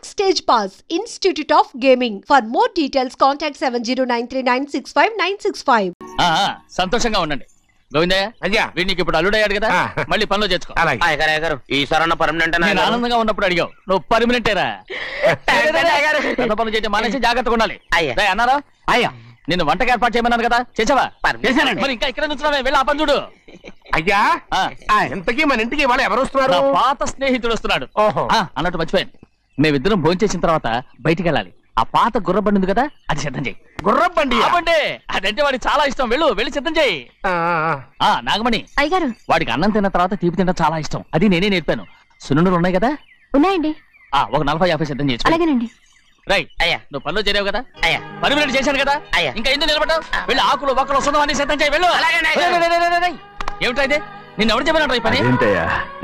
Backstage Pass, Institute of Gaming. For more details, contact 7093965965. సంతోషంగా ఉండండి గోవిందయ్య. అయ్యా వీడికి ఇప్పుడు అల్లుడయ్యాడు కదా, మళ్ళీ పనిలో చేర్చుకో. ఈసారన్న పర్మనెంట్ నేను ఆనందంగా ఉన్నప్పుడు అడిగావు, నువ్వు పర్మనెంటేరా. పనులు చేయడం మానేసి జాగ్రత్తగా ఉండాలి. అన్నారా? అయ్యా నిన్ను వంటకి ఏర్పాటు చేయమన్నాను కదా, చేసావా? మరి ఇంకా ఇక్కడ నుంచున్నావే, వెళ్ళి ఆ పని చూడు. అయ్యా ఇంతకీ మన ఇంటికి వాళ్ళు ఎవరు వస్తున్నారు? పాత స్నేహితుడు వస్తున్నాడు. అన్నట్టు మర్చిపోయాను, మేమిద్దరం భోజనం చేసిన తర్వాత బయటికి వెళ్ళాలి. ఆ పాత గుర్రబండి ఉంది కదా, అది సిద్ధం చేయి. గుర్రబండి? అదంటే వాడికి చాలా ఇష్టం. వెళ్ళి సిద్ధం చేయి. నాగమణి అయ్యగారు, వాడికి అన్నం తిన్న తర్వాత తీపి తినడం చాలా ఇష్టం, అది నేనే నేర్పాను. సున్నుండలు ఉన్నాయి కదా? ఉన్నాయండి. ఒక 40-50 సిద్ధం చేసి. అలాగేనండి. రైట్ అయ్యా, నువ్వు పనిలో చేరావు కదా, అయ్యా పర్మనెంట్ చేశాను కదా, అయ్యా ఇంకా ఎందుకు నిలబడ్డావు? వెళ్ళి ఆకులు ఒక్కలు వస్తుందో అన్ని సిద్ధం చేయి. వెళ్ళు. ఏమిటా ఇది? నిన్ను ఎవరు చెప్పినట్టు ఈ పని?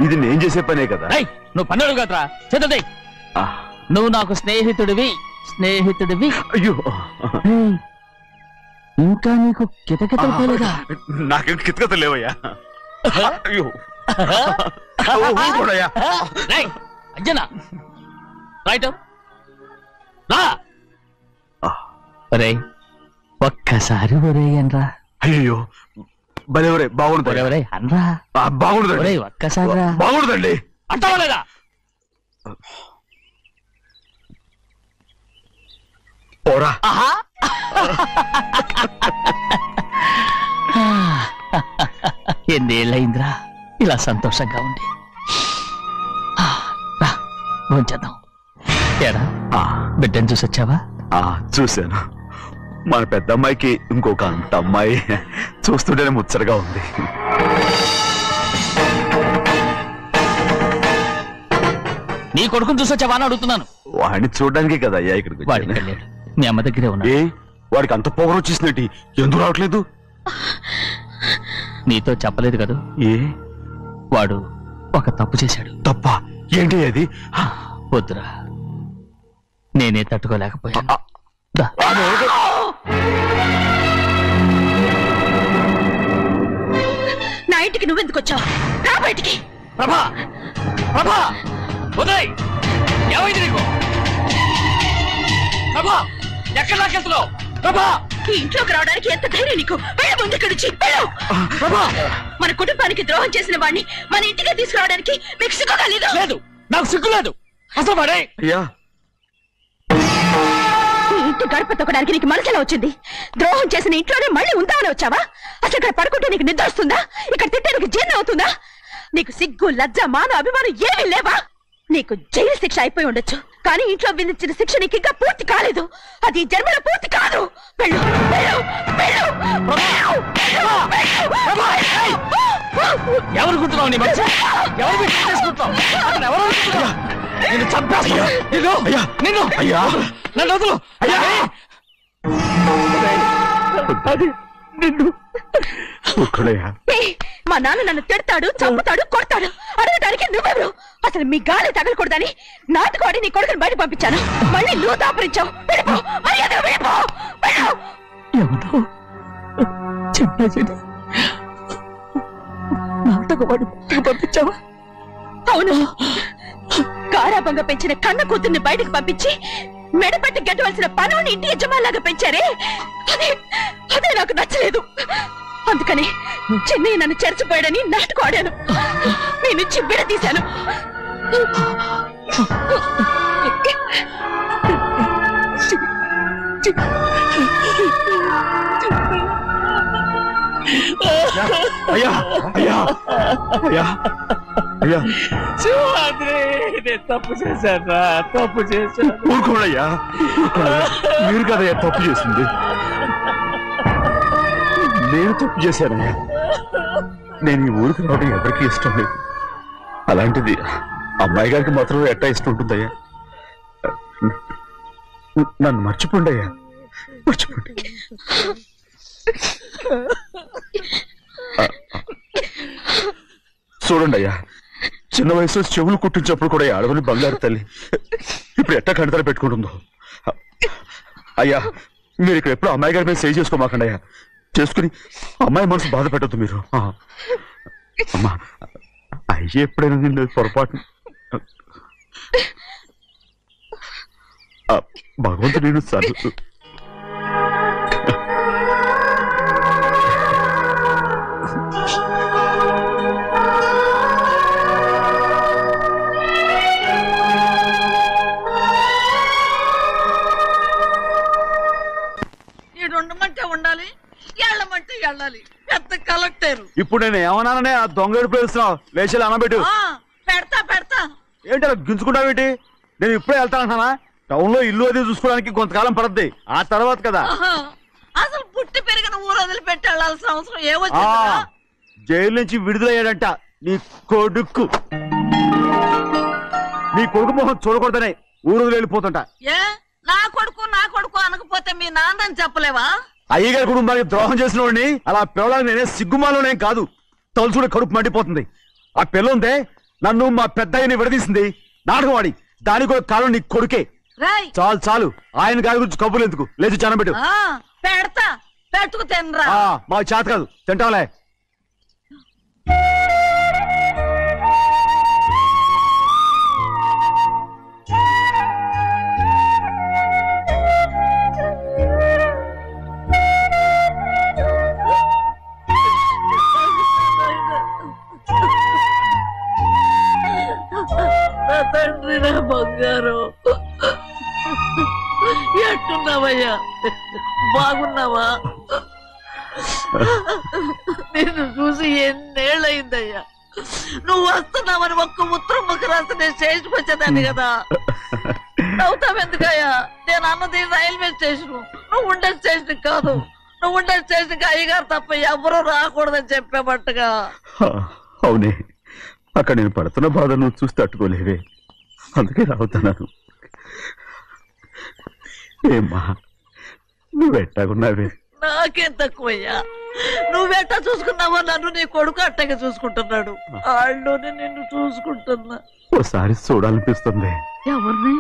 ఇది నేను చేసే పనే కదా. నువ్వు పని అడుగు కదరా, సిద్ధం చేయి. నువ్వు నాకు స్నేహితుడివి. అయ్యో ఇంకా నీకు కితకితలు పోలేదా? నాకేం కితకితలు లేవయ్యా. అయ్యో అజ్జనా రైట్ రే, ఒక్కసారి ఒరే అనరా. అయ్యో భలే బాగుంటుంది అనరా. బాగుంటుంది ఒక్కసారి బాగుంటుందండి. అంటావా లేదా? పోరా. ఎన్నేళ్ళయిందిరా ఇలా సంతోషంగా ఉండి. భోంచేద్దాం. ఏరా బిడ్డను చూసొచ్చావా? చూశాను. మన పెద్ద అమ్మాయికి ఇంకొక అంత అమ్మాయి చూస్తుంటేనే ముచ్చటగా ఉంది. నీ కొడుకుని చూసొచ్చావా అని అడుగుతున్నాను. వాడిని చూడడానికి కదా అయ్యా ఇక్కడికి. మీ అమ్మ దగ్గరే ఉన్నా. వాడికి అంత పొగరు వచ్చేసినట్టు ఎందుకు రావట్లేదు? నీతో చెప్పలేదు కదా. వాడు ఒక తప్పు చేశాడు. తప్ప ఏంటి అది? వద్దురా, నేనే తట్టుకోలేకపోయాను. నా ఇంటికి నువ్వెందుకు వచ్చావు? రా బయటికి. ప్రభా ఉదయ్, ఏమైంది నీకు? ప్రభా ఎక్కడ నాకెళ్తున్నావు? ప్రభా ఈ ఇంట్లోకి రావడానికి ఎంత ధైర్యం నీకు? వెళ్ళి ముందు ఇక్కడి నుంచి. మన కుటుంబానికి ద్రోహం చేసిన వాడిని మన ఇంటికి తీసుకురావడానికి మీకు సిగ్గు కాలేదు? లేదు, నాకు సిగ్గు లేదు అసలు. వాడే ఈ ఇంటి గడప తొక్కడానికి నీకు మనసులో వచ్చింది. ద్రోహం చేసిన ఇంట్లోనే మళ్ళీ ఉందామని వచ్చావా? అసలు ఇక్కడ పడుకుంటే నీకు నిద్ర వస్తుందా? ఇక్కడ తింటే నీకు జీర్ణం అవుతుందా? నీకు సిగ్గు, లజ్జ, మాన, అభిమానం ఏమీ లేవా? నీకు జైలు శిక్ష అయిపోయి ఉండొచ్చు, కానీ ఇంట్లో విధించిన శిక్ష నీకు ఇంకా పూర్తి కాలేదు. అది జన్మలో పూర్తి కాదు. వెళ్ళు. ఎవరు గుర్తున్నావు? నీ మంచి ఎవరు చేసుకుంటావు? నిన్ను చంపేస్తా. నిన్ను నన్ను వదులు. మా నాన్న నన్ను తిడతాడు, చంపుతాడు, కొడతాడు. అడగడానికి నువ్వెవరు? అసలు మీ గాలి తగలకూడదని నాటుకోడి నీ కొడుకుని బయట పంపించాను. మళ్ళీ నువ్వు దాపరించావు. నాటకవాడి పంపించావా? అవును, గారాబంగా పెంచిన కన్న కూతుర్ని బయటకు పంపించి మెడపట్టి గెట్టవలసిన పనుని ఇంటి యజమానిలాగా పెంచారే, అదే నాకు నచ్చలేదు. అందుకని చెన్నై నన్ను చెరచిపోయాడని నాటకం ఆడాను. నీ నుంచి విడదీశాను. తప్పు చేశాను. ఊరుకోడయ్యా, మీరు కదయ్యా తప్పు చేసింది. నేను తప్పు చేశానయ్యా. నేను ఈ ఊరికి రావడం ఎవరికి ఇష్టం లేదు. అలాంటిది అమ్మాయి గారికి మాత్రం ఎట్టా ఇష్టం ఉంటుందయ్యా. నన్ను మర్చిపోండి అయ్యా, మర్చిపోండి. చూడండి అయ్యా, చిన్న వయసులో చెవులు కుట్టించినప్పుడు కూడా ఆడవని బంగారు తల్లి ఇప్పుడు ఎట్టా కణితలు పెట్టుకుంటుందో. అయ్యా మీరు ఇక్కడ ఎప్పుడు అమ్మాయి గారి మీద సేవ్ చేసుకోమాకండి అయ్యా. చేసుకుని అమ్మాయి మనసు బాధ పెట్టద్దు మీరు. అమ్మా అయ్యి ఎప్పుడైనా నిన్ను పొరపాటు భగవంతుడు నేను సార్ ఉండమంటే ఉండాలి, వెళ్ళమంటే వెళ్ళాలి. పెద్ద కలెక్టర్. ఇప్పుడు నేను ఏమన్నాననే ఆ దొంగ ఎడుపు వేస్తున్నావు. లేచేలా అనబెట్టు. పెడతా పెడతా. ఏంటి అలా గించుకుంటావేంటి? నేను ఇప్పుడే వెళ్తానంటానా? టౌన్ లో ఇల్లు అది చూసుకోవడానికి కొంతకాలం పడద్ది. ఆ తర్వాత కదా. అసలు పుట్టి పెరిగిన ఊరు వదిలిపెట్టి వెళ్ళాల్సిన అవసరం ఏమొచ్చిందా? జైలు నుంచి విడుదలయ్యాడంట నీ కొడుకు. నీ కొడుకు మొహం చూడకూడదనే ఊరు వదిలి వెళ్ళిపోతుంటా. ఏ నా కొడుకు అనకపోతే మీ నాన్నని చెప్పలేవా? అయ్యగారి కుటుంబానికి ద్రోహం చేసిన వాడిని అలా పిల్లలని నేనే సిగ్గుమాలోనేం కాదు. తలుచుడు కడుపు మండిపోతుంది. ఆ పిల్లుందే నన్ను మా పెద్దయ్యని విడదీసింది. నాటకం వాడి దానికి కూడా కారణం నీ కొడుకే. చాలు చాలు, ఆయన గారి గురించి కబుర్లు ఎందుకు? లేచి చనబెట్టు. పెడతా, పెట్టుకు తినరా. మా చేత కాదు, తింటాంలే. తండ్రి నా బంగారు, ఎట్టున్నావయ్యా? బాగున్నావా? నిన్ను చూసి ఎన్నేళ్ళయిందయ్యా. నువ్వు వస్తున్నావని ఒక్క ఉత్తరం ముక్క రాస్తే నేను స్టేషన్కి వచ్చేదాన్ని కదా. నవ్వుతావెందుకయ్యా? నేను అన్నది రైల్వే స్టేషన్, నువ్వు ఉండే స్టేషన్ కాదు. నువ్వు ఉండే స్టేషన్కి అయ్యగారు తప్ప ఎవరూ రాకూడదని చెప్పేమట్టుగా. అవునే, అక్కడ నేను పడుతున్న బాధ నువ్వు చూసి తట్టుకోలేవే, అందుకే రావుతున్నాను. ఏమ్మా నువ్వెట్టాగున్నావే? నాకేం తక్కువయ్యా. నువ్వెట్టా చూసుకున్నావో నన్ను నీ కొడుకు అట్టగా చూసుకుంటున్నాడు. వాళ్ళలోనే నిన్ను చూసుకుంటున్నా. ఓసారి చూడాలనిపిస్తుంది. ఎవరిని?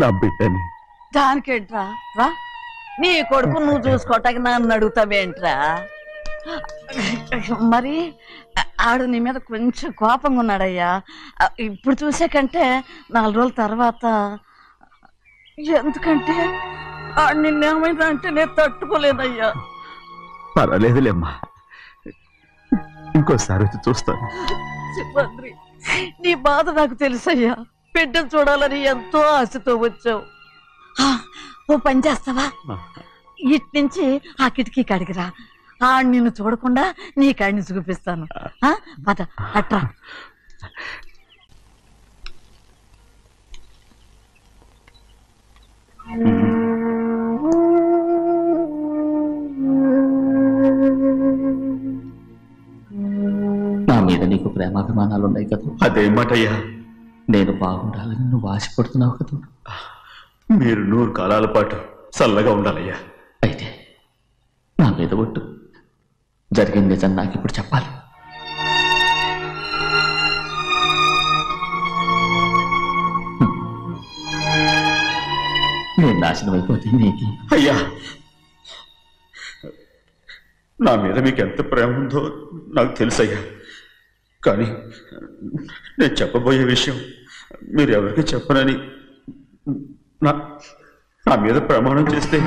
నా బిడ్డని. దానికేంట్రా? రా, నీ కొడుకు నువ్వు చూసుకోవటానికి నన్ను అడుగుతావేంట్రా? మరి ఆడు నీ మీద కొంచెం కోపంగా ఉన్నాడయ్యా. ఇప్పుడు చూసే కంటే 4 రోజుల తర్వాత. ఎందుకంటే ఆడు నిన్నేమైందా అంటే నేను తట్టుకోలేదయ్యా. పర్వాలేదులేమ్మా, ఇంకోసారి వచ్చి చూస్తాను. శివాద్రి, నీ బాధ నాకు తెలుసయ్యా. బిడ్డను చూడాలని ఎంతో ఆశతో వచ్చావు. ఓ పని చేస్తావా? ఇటు నుంచి ఆ కిటికీ కడిగిరా. ఆడు నిన్ను చూడకుండా నీ కాడిని చూపిస్తాను. పద అట్రా. నా మీద నీకు ప్రేమాభిమానాలు ఉన్నాయి కదా. అదేమాటయ్యా? నేను బాగుండాలని నువ్వు ఆశపడుతున్నావు కదా. మీరు 100 కాలాల పాటు చల్లగా ఉండాలయ్యా. అయితే నా మీద ఒట్టు. జరిగింది నిజం నాకు ఇప్పుడు చెప్పాలి. నేను నాశనం అయిపోతే నీకు. అయ్యా, నా మీద మీకు ఎంత ప్రేమ ఉందో నాకు తెలుసయ్యా. కానీ నేను చెప్పబోయే విషయం మీరు ఎవరికి చెప్పనని నా మీద ప్రమాణం చేస్తే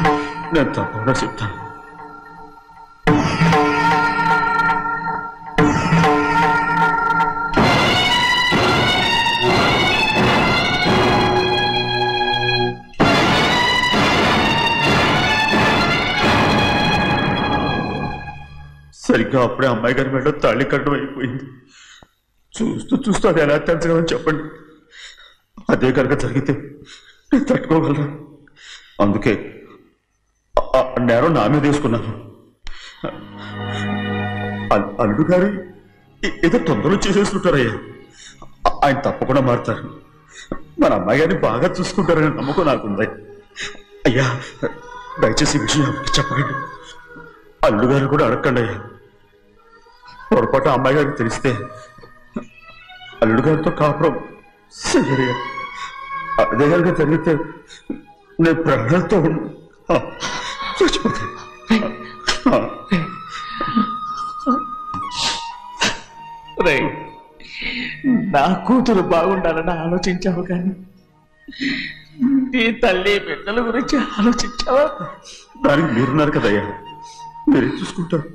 నేను తప్పకుండా చెప్తాను. సరిగ్గా అప్పుడే అమ్మాయి గారి మెడలో తాళి కట్టడం అయిపోయింది. చూస్తూ చూస్తూ అది ఎలా తెంచగలని చెప్పండి. అదే కనుక జరిగితే నేను తట్టుకోగలరా? అందుకే నేరం నా మీద తీసుకున్నాను. అల్లుడు గారు ఏదో తొందరలో చేసేస్తుంటారయ్యా. ఆయన తప్పకుండా మారుతారు. మన అమ్మాయి గారిని బాగా చూసుకుంటారనే నమ్మకం నాకుంది. అయ్యా, దయచేసి ఈ విషయం ఎవరికి చెప్పకండి. అల్లుడు గారు కూడా అడగండి అయ్యా. పొరపాటు అమ్మాయి గారికి తెలిస్తే అల్లుడు గారితో కాపురం సరిగా అదే కనుక జరిగితే నేను ప్రాణాలతో చచ్చిపోతాను. నా కూతురు బాగుండాలని ఆలోచించావు కానీ నీ తల్లి బిడ్డల గురించి ఆలోచించావా? దానికి మీరున్నారు కదయ్యా, మీరే చూసుకుంటారు.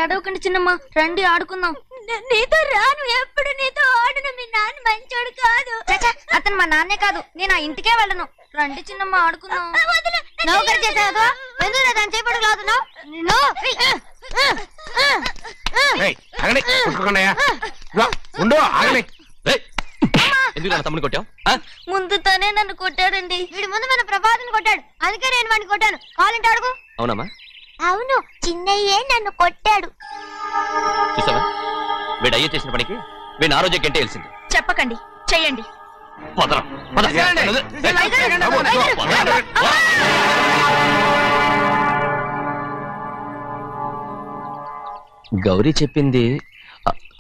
ఏడవకండి చిన్నమ్మ, రండి ఆడుకుందాం. నీతో రాను, ఎప్పుడు నీతో ఆడను. మీ నాన్న మంచోడు కాదు. అతను మా నాన్నే కాదు, నేను ఆ ఇంటికే వెళ్ళను. రండి చిన్నమ్మ ఆడుకుందాం. నౌకరు చేసావు ఎందుకు దాని చేపడు కాదు. ఎందుకు తమ్ముని కొట్టావు? ముందు తనే నన్ను కొట్టాడండి. వీడి ముందు మన ప్రభాతం కొట్టాడు, అందుకే నేను వాడిని కొట్టాను. కావాలంటే అడుగు. అవునమ్మా? అవును, చిన్నయ్యే నన్ను కొట్టాడు. చూసావా, వీడు అయ్యే చేసిన పనికి వీడిని ఆ రోజే గంటే తెలిసింది. చెప్పకండి, చెయ్యండి. గౌరీ చెప్పింది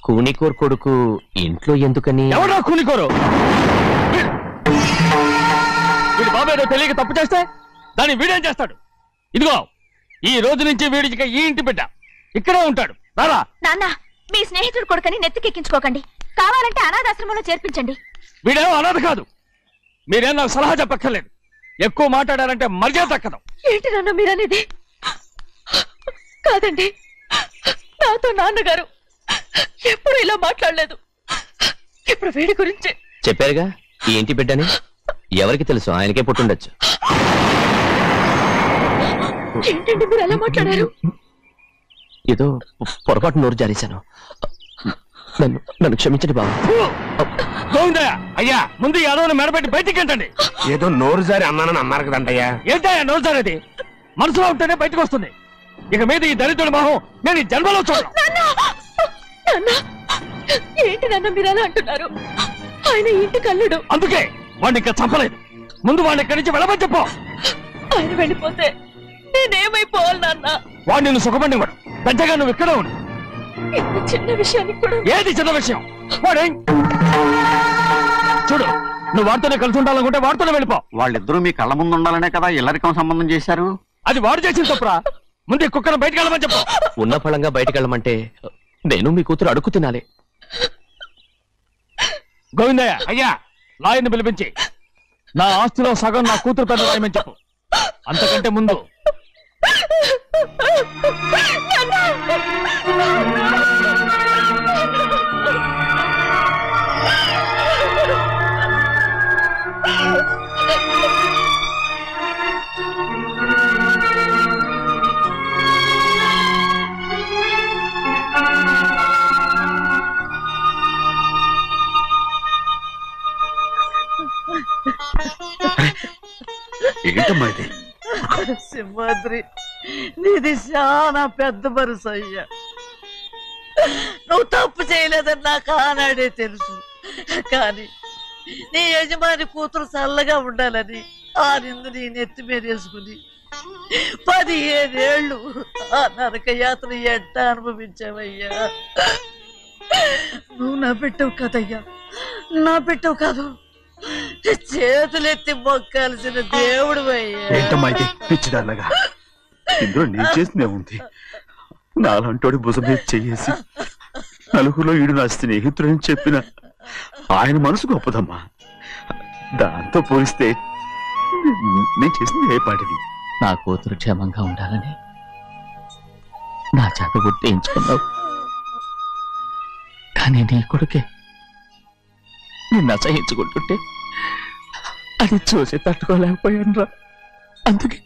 కూనికోర్ కొడుకు ఇంట్లో ఎందుకని. ఎవరా కూనికోరు? వీడి బాబేదో తెలియక తప్పు చేస్తే దాన్ని వీడేం చేస్తాడు? ఇదిగో, ఈ రోజు నుంచి వీడికి ఈ ఇంటి బిడ్డ ఇక్కడే ఉంటాడు. రారా. నాన్న, మీ స్నేహితుడు కొడుకని నెత్తికెక్కించుకోకండి. కావాలంటే అనాథాశ్రమంలో చేర్పించండి. వీడేమో అనాథ కాదు. మీరేం నాకు సలహా చెప్పక్కర్లేదు. ఎక్కువ మాట్లాడారంటే మర్యాద దక్కదు. ఏంటి నాన్న మీరనేది? కాదండి, నాతో నాన్నగారు ఎప్పుడు ఇలా మాట్లాడలేదు. ఇప్పుడు వీడి గురించే చెప్పారుగా ఈ ఇంటి బిడ్డని. ఎవరికి తెలుసు, ఆయనకే పుట్టుండొచ్చు. ఏంటండి మీరు ఎలా మాట్లాడారు? ఏదో పొరపాటు నోరు జారేశాను. నన్ను క్షమించండి బాబు. గోవిందయ్య, అయ్యా ముందు ఈ అడవుని మెడబెట్టి బయటికి ఏంటండి? ఏదో నోరు జారి అన్నానని అన్నారు కదంటయ్యా. ఏంటయ్యా నోరు జారేది? మనసులో ఉంటేనే బయటకు వస్తుంది. ఇక మీద ఈ దరిద్రుడి మొహం నేను ఈ జన్మలో చూడను. ఏంటి నాన్న మీరు అలా అంటున్నారు? ఆయన ఇంటి కల్లుడు. అందుకే వాడిని ఇంకా చంపలేదు. ముందు వాడిని ఇక్కడి నుంచి వెళ్ళమని చెప్పు. ఆయన వెళ్ళిపోతే నేనేమైపోవాలి నాన్న? వాడు నిన్ను సుఖపడివాడు. పెద్దగా నువ్వు ఇక్కడే ఉండు. ఇంత చిన్న విషయానికి కూడా. ఏది చిన్న విషయం? వాడే చూడు, నువ్వు వాడితోనే కలిసి ఉండాలనుకుంటే వాడితోనే వెళ్ళిపో. వాళ్ళిద్దరూ మీ కళ్ళ ముందు ఉండాలనే కదా ఇల్లరికం సంబంధం చేశారు. అది వాడు చేసిన తప్పురా. ముందు ఈ కుక్కను బయటకు వెళ్ళమని చెప్పు. ఉన్న ఫలంగా బయటకు వెళ్ళమంటే నేను మీ కూతురు అడుగు తినాలి. గోవిందయ్య, అయ్యా లాయర్ని పిలిపించి నా ఆస్తిలో సగం నా కూతురు పెద్ద రాయమని చెప్పు. అంతకంటే ముందు ఏంటమ్మా ఇది? సింహాద్రి, నీది చాలా పెద్ద మనసు అయ్యా. నువ్వు తప్పు చేయలేదని నాకు ఆనాడే తెలుసు. కానీ నీ యజమాని కూతురు చల్లగా ఉండాలని ఆ నిందు నీ నెత్తి మీద వేసుకుని 15 ఏళ్ళు ఆ నరక యాత్ర ఎట్ట అనుభవించావయ్యా. నువ్వు నా పెట్టవు కదయ్యా, నా పెట్టవు కాదు, చేతులెత్తి మొక్కాల్సిన దేవుడు అయ్యా. ఏంటమ్మా ఇది పిచ్చిదాన్నగా? ఇందులో నేను చేసినే ఉంది. నాలంటోడి భుజం మీద చెయ్యేసి నలుగురిలో ఈడు నా స్నేహితుడని చెప్పిన ఆయన మనసు గొప్పదమ్మా. దాంతో పోలిస్తే నేను చేసింది ఏ పాటిది? నా కూతురు క్షేమంగా ఉండాలని నా చేత గుర్తించుకున్నావు. కానీ నీ కొడుకే నిన్ను అసహించుకుంటుంటే అది చూసి తట్టుకోలేకపోయాను రా. అందుకే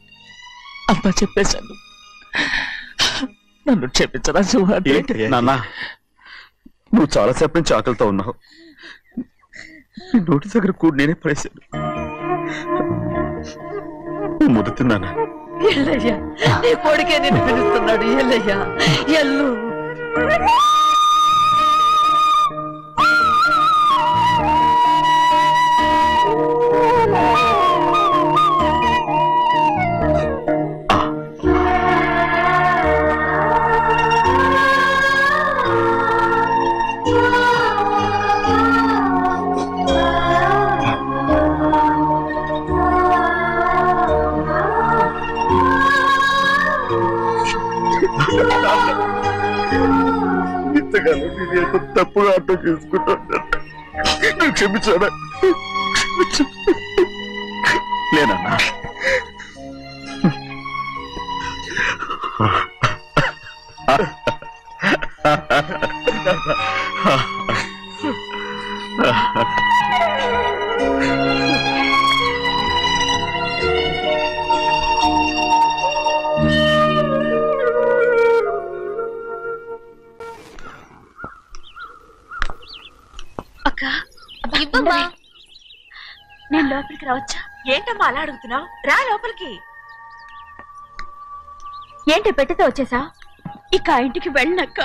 అంతా చెప్పేశాను. నన్ను క్షమించరా సింహాద్రి. నాన్న, నువ్వు చాలాసేపు నుంచి ఆకలితో ఉన్నావు. నీ నోటి దగ్గర కూడా నేనే పడేశాను. ముద్దు తిన్నానా? ఎల్లయ్యా, నీ కొడుకే నిన్ను పిలుస్తున్నాడు. ఎల్లయ్యా, ఎల్లు. తెలియక తప్పుగా అర్థం చేసుకుంటాను. క్షమించానా? లేనన్నా. అక్క ఇవ్వమ్మా. నేను లోపలికి రావచ్చా? ఏంటమ్మా అలా అడుగుతున్నావు? రా లోపలికి. ఏంటి పెట్టితే వచ్చేసా? ఇక ఆ ఇంటికి వెళ్ళనక్క.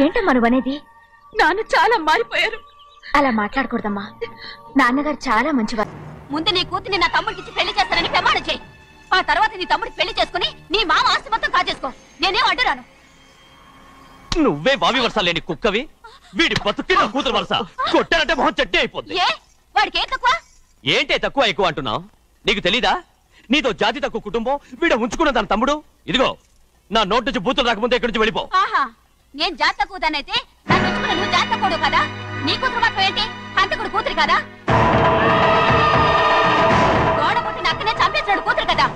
ఏంటమ్మా నువ్వు అనేది? నాన్న చాలా మారిపోయారు. అలా మాట్లాడకూడదమ్మా. నాన్నగారు చాలా మంచివారు. ముందు నీ కూతుర్ని నా తమ్ముడికి పెళ్లి చేస్తానని ప్రమాణం చేయి. ఆ తర్వాత నీ తమ్ముడికి పెళ్లి చేసుకుని నీ మామ ఆస్తి మొత్తం కాజేసుకో. నేనేం అడ్డురాను. నువ్వే బావి వరుస లేని కుక్కవి. వీడి బతుక్కి నా కూతురు వరుస. కొట్టానంటే మొహం చెట్టే అయిపోద్ది. ఏ వాడికి ఏం తక్కువ? ఏంటే తక్కువ ఎక్కువ అంటున్నావు? నీకు తెలీదా? నీతో జాతి తక్కువ కుటుంబం వీడ ఉంచుకున్న దాని తమ్ముడు. ఇదిగో నా నోటి నుంచి బూతులు రాకముందే ఇక్కడి నుంచి వెళ్ళిపో. ఆహా, నేను జాతి తక్కువ దానైతే నన్ను ఉంచుకున్న నువ్వు జాతి తక్కువ కదా. నీ కూతురు మాత్రం ఏంటి? హంతకుడు కూతురు కదా. గోడ పుట్టిన అక్కనే చంపేశాడు కూతురు కదా.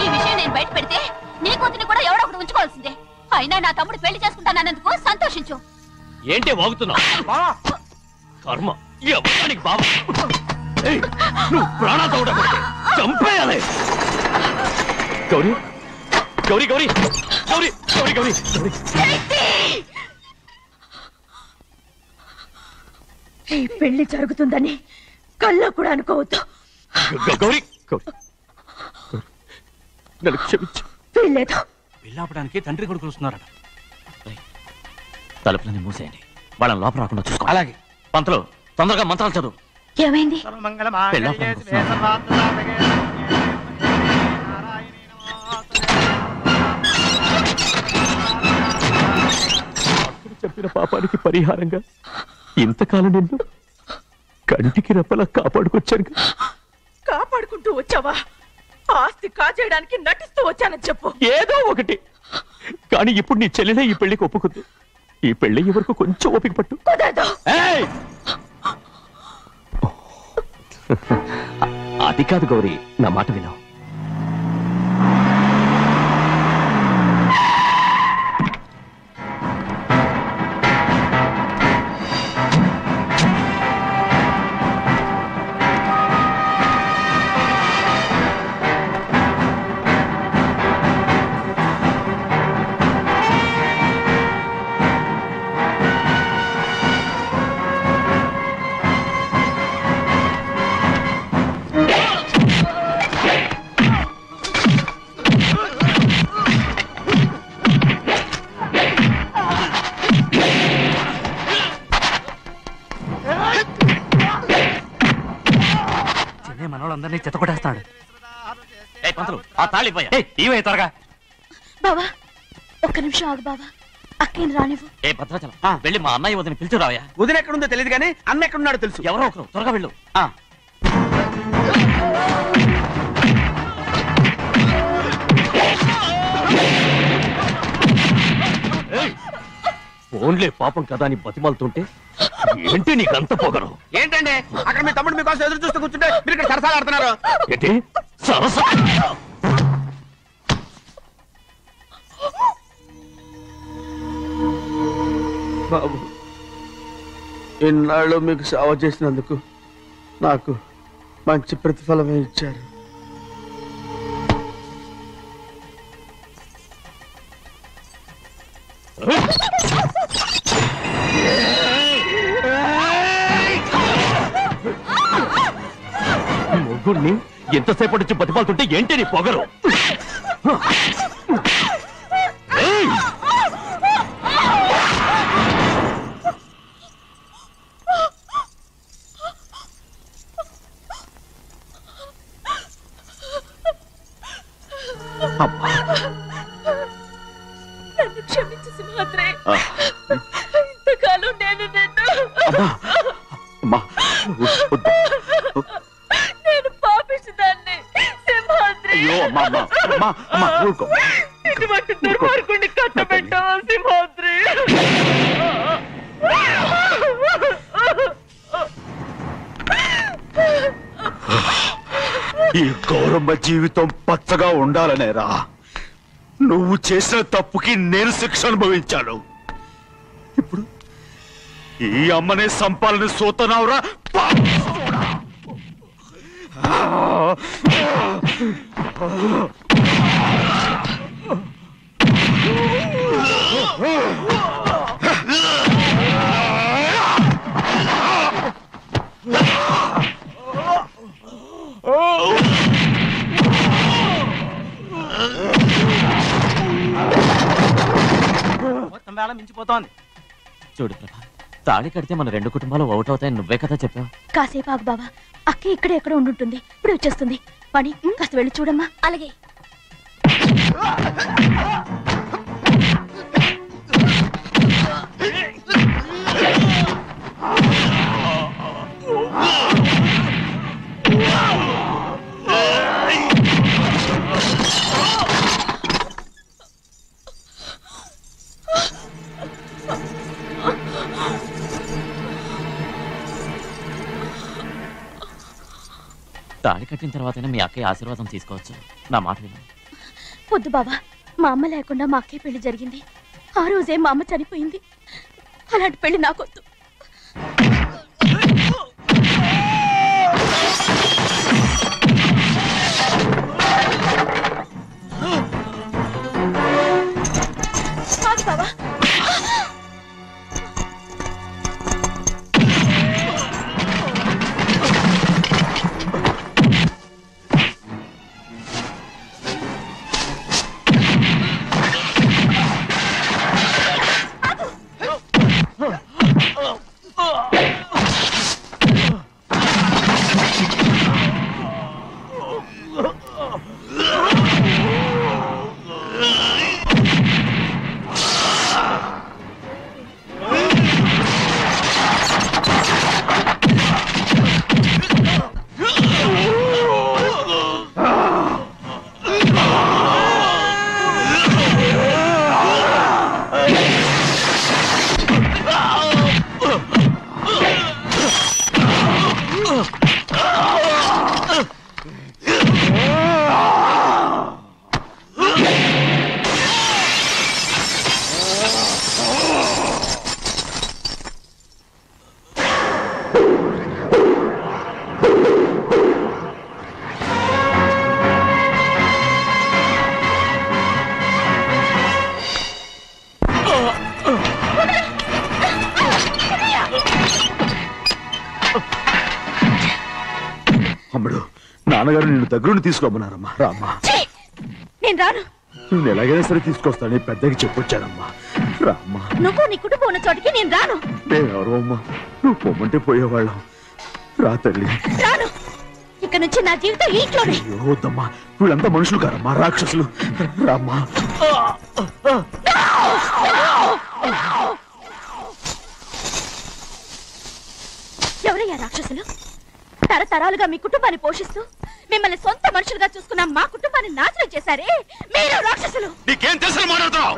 ఈ విషయం నేను బయట పెడితే నీ కూతురిని కూడా ఎవడో ఒకటి ఉంచుకోవాల్సిందే. అయినా నా తమ్ముడు పెళ్లి చేసుకుంటానన్నందుకు సంతోషించు. ఏంటి వాగుతున్నావు? కర్మ ఎవరికి బాబా. నువ్వు ప్రాణాలతో ఉండకూడదు. చంపేయాలి. గౌరీ గౌరీ గౌరీ గౌరీ గౌరీ గౌరీ ఈ పెళ్లి జరుగుతుందని కల్లో కూడా అనుకోవద్దు. గౌరీ గౌరీ నన్ను క్షమించు. వీల్లేదు. పెళ్ళాపడానికి తండ్రి కొడుకులు వస్తున్నారట. తలుపులని మూసేయండి. వాళ్ళని లోపల రాకుండా చూసుకో. అలాగే. పంతులు తొందరగా మంత్రాలు చదువు. ఏమైంది? చెప్పిన పాపానికి పరిహారంగా ఇంతకాలం నిన్ను కంటికి రెప్పలా కాపాడుకొచ్చాను. కాపాడుకుంటూ వచ్చావా? ఆస్తి కాజేయడానికి నటిస్తూ వచ్చానని చెప్పు. ఏదో ఒకటి. కానీ ఇప్పుడు నీ చెల్లెలే ఈ పెళ్లికి ఒప్పుకుంది. ఈ పెళ్లి వరకు కొంచెం ఓపిక పట్టు. అది కాదు గౌరీ, నా మాట విను. మనోళ్ళందరినీ చెత్తకొట్టేస్తాడు. త్వరగా బావా ఒక్క నిమిషం ఆగు బావా. అక్కేం రానివ్వు. ఏ భద్రాచలం వెళ్ళి మా అన్నయ్య వదిన పిలిచి రావయా. వదిన ఎక్కడుందో తెలియదు కానీ అన్న ఎక్కడున్నాడో తెలుసు. ఎవరో ఒకరు త్వరగా వెళ్ళు. ఫోన్లే పాపం కదా అని బతిమాలుతుంటే ఏంటి నీకంత పొగరు? ఏంటండి అక్కడ మీ తమ్ముడు మీకోసం ఎదురు చూస్తూ కూర్చుంటే మీరు ఇక్కడ సరసాలు ఆడుతున్నారు. ఏంటి సరస? బాబు, ఇన్నాళ్ళు మీకు సేవ చేసినందుకు నాకు మంచి ప్రతిఫలమే ఇచ్చారు. మొగ్గుడిని ఎంతసేపటి నుంచి బతిమాలుతుంటే ఏంటి నీ పొగరు? నన్ను క్షమించు సింహాద్రి. ఇంతకాలం నేను నేను పాపిస్తుదాన్ని సింహాద్రి. ఇటువంటి దుర్మార్గుడిని కట్టబెట్టావా సింహాద్రి? ఈ గౌరమ్మ జీవితం పచ్చగా ఉండాలనేరా నువ్వు చేసిన తప్పుకి నేను శిక్ష అనుభవించాను. ఇప్పుడు ఈ అమ్మనే సంపాలని సోతనావురా. మొత్తం వేళ మించిపోతోంది. చూడు ప్రభా, తాళి కడితే మన రెండు కుటుంబాలు అవుట్ అవుతాయని నువ్వే కదా చెప్పావు. కాసేపు ఆగు బావా, అక్క ఇక్కడే ఎక్కడ ఉండుంటుంది, ఇప్పుడు వచ్చేస్తుంది. పని కాస్త వెళ్ళి చూడమ్మా. అలాగే. తాళి కట్టిన తర్వాతైనా మీ అక్కయ్య ఆశీర్వాదం తీసుకోవచ్చు. నా మాట విను. వద్దు బావా, మా అమ్మ లేకుండా మా అక్కయ్య పెళ్లి జరిగింది. ఆ రోజే మా అమ్మ చనిపోయింది. అలాంటి పెళ్లి నాకొద్దు. బావా, అమ్మడు, నాన్నగారు నిన్ను దగ్గరుండి తీసుకోమన్నారమ్మా. రామ్మా. నేను రాను. నేను ఎలాగైనా సరే తీసుకొస్తాను, పెద్దకి చెప్పొచ్చానమ్మా. రామ్మా. నువ్వు నీ కుటుంబం ఉన్న చోటికి నేను రాను. మేమెవరు అమ్మా, నువ్వు పొమ్మంటే పోయేవాళ్ళం. రా తల్లి. రాను. ఇక్కడ నుంచి నా జీవితం ఇంట్లోనే. వద్దమ్మా, వీళ్ళంతా మనుషులు కారమ్మా, రాక్షసులు. రామ్మా. ఎవరయ్యా రాక్షసులు? తరతరాలుగా మీ కుటుంబాన్ని పోషిస్తూ మిమ్మల్ని సొంత మనుషులుగా చూసుకున్న మా కుటుంబాన్ని నాశనం చేశారే మీరు రాక్షసులు. నీకేం తెలుసు మాట్లాడుతున్నావు?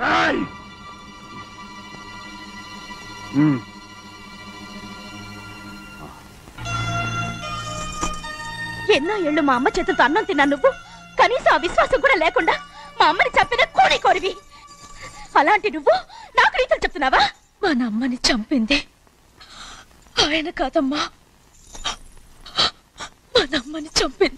ఎన్నో ఏళ్ళు మా అమ్మ చేతులతో అన్నం తిన్నా నువ్వు కనీసం ఆ విశ్వాసం కూడా లేకుండా మా అమ్మని చంపిన కోడి కోరివి. అలాంటి నువ్వు నాకు రీతులు చెప్తున్నావా? మా అమ్మని చంపింది ఆయన కాదమ్మా, మా అమ్మని చంపింది